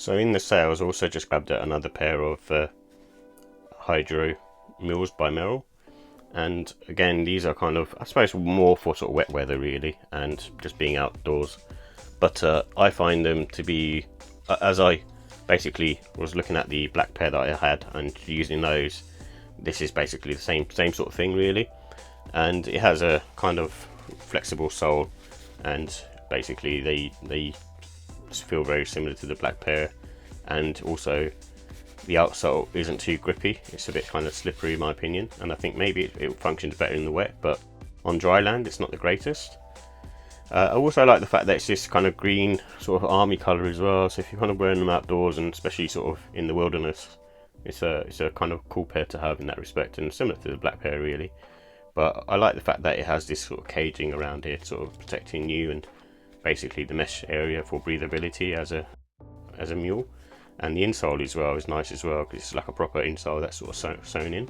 So in the sales, I also just grabbed another pair of Hydro Mules by Merrell, and again these are kind of, I suppose, more for sort of wet weather really, and just being outdoors. But I find them to be, as I basically was looking at the black pair that I had and using those, this is basically the same sort of thing really, and it has a kind of flexible sole, and basically they feel very similar to the black pair, and also the outsole isn't too grippy. It's a bit kind of slippery in my opinion, and I think maybe it functions better in the wet, but on dry land it's not the greatest. I also like the fact that it's this kind of green sort of army colour as well, so if you're kind of wearing them outdoors and especially sort of in the wilderness, it's a kind of cool pair to have in that respect, and similar to the black pair really. But I like the fact that it has this sort of caging around here, sort of protecting you and basically the mesh area for breathability as a mule. And the insole as well is nice as well, because it's like a proper insole that's sort of sewn in.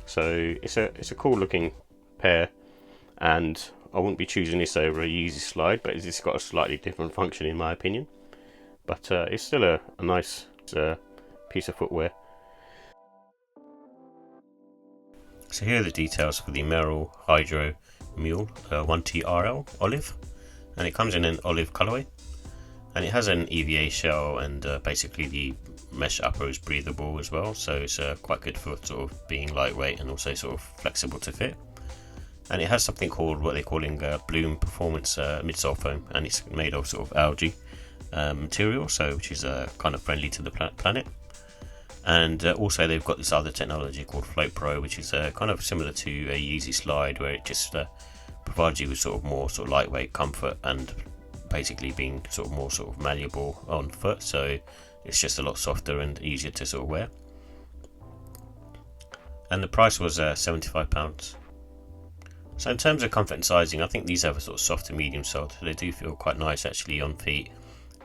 So it's a cool looking pair, and I wouldn't be choosing this over a Yeezy Slide, but it's got a slightly different function in my opinion. But it's still a nice piece of footwear. So here are the details for the Merrell Hydro Mule 1TRL Olive, and it comes in an olive colourway, and it has an EVA shell, and basically the mesh upper is breathable as well, so it's quite good for sort of being lightweight and also sort of flexible to fit. And it has something called what they're calling Bloom Performance midsole foam, and it's made of sort of algae material, so which is kind of friendly to the planet. And also they've got this other technology called Floatpro, which is kind of similar to a Yeezy Slide, where it just provides you with sort of more sort of lightweight comfort and basically being sort of more sort of malleable on foot, so it's just a lot softer and easier to sort of wear. And the price was £75. So in terms of comfort and sizing, I think these have a sort of soft to medium sole. They do feel quite nice actually on feet,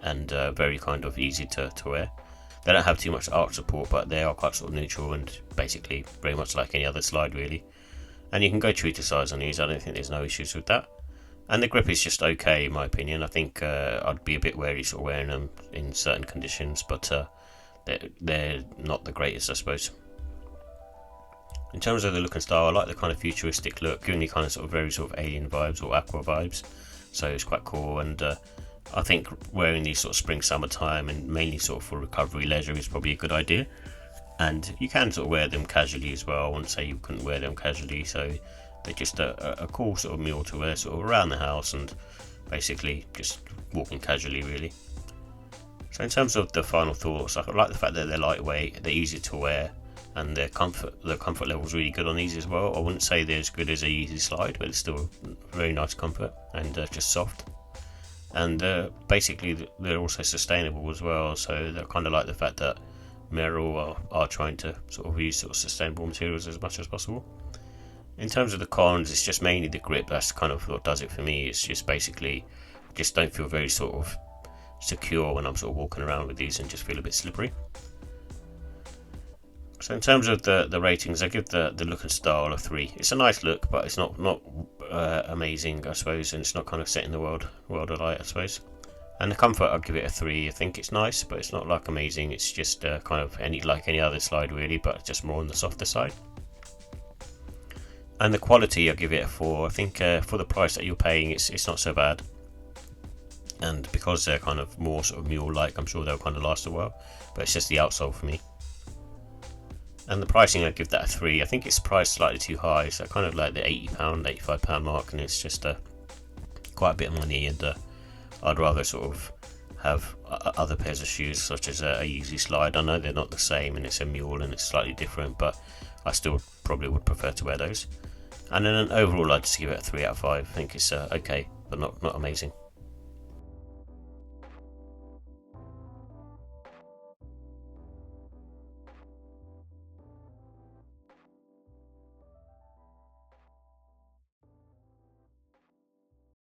and very kind of easy to wear. They don't have too much arch support, but they are quite sort of neutral and basically very much like any other slide really. And you can go true to size on these, I don't think there's no issues with that. And the grip is just okay in my opinion. I think I'd be a bit wary sort of wearing them in certain conditions, but they're not the greatest I suppose. In terms of the look and style, I like the kind of futuristic look, giving you kind of sort of very sort of alien vibes or aqua vibes, so it's quite cool. And I think wearing these sort of spring summertime and mainly sort of for recovery leisure is probably a good idea. And you can sort of wear them casually as well. I wouldn't say you couldn't wear them casually, so they're just a cool sort of mule to wear sort of around the house and basically just walking casually really. So in terms of the final thoughts, I like the fact that they're lightweight, they're easy to wear, and the comfort level is really good on these as well. I wouldn't say they're as good as a Yeezy Slide, but it's still very nice comfort and just soft. And basically they're also sustainable as well, so I kind of like the fact that Merrell are trying to sort of use sort of sustainable materials as much as possible. In terms of the cons, it's just mainly the grip. That's kind of what does it for me. It's just basically just don't feel very sort of secure when I'm sort of walking around with these, and just feel a bit slippery. So in terms of the ratings, I give the look and style a 3. It's a nice look, but it's not amazing I suppose, and it's not kind of setting the world alight I suppose. And the comfort, I'll give it a 3. I think it's nice, but it's not like amazing. It's just kind of like any other slide really, but just more on the softer side. And the quality, I'll give it a 4. I think for the price that you're paying, it's not so bad. And because they're kind of more sort of mule-like, I'm sure they'll kind of last a while. But it's just the outsole for me. And the pricing, I'd give that a 3. I think it's priced slightly too high, so kind of like the £80, £85 mark, and it's just quite a bit of money, and I'd rather sort of have other pairs of shoes, such as a Yeezy Slide. I know they're not the same, and it's a mule, and it's slightly different, but I still probably would prefer to wear those. And then overall, I'd just give it a 3 out of 5. I think it's okay, but not amazing.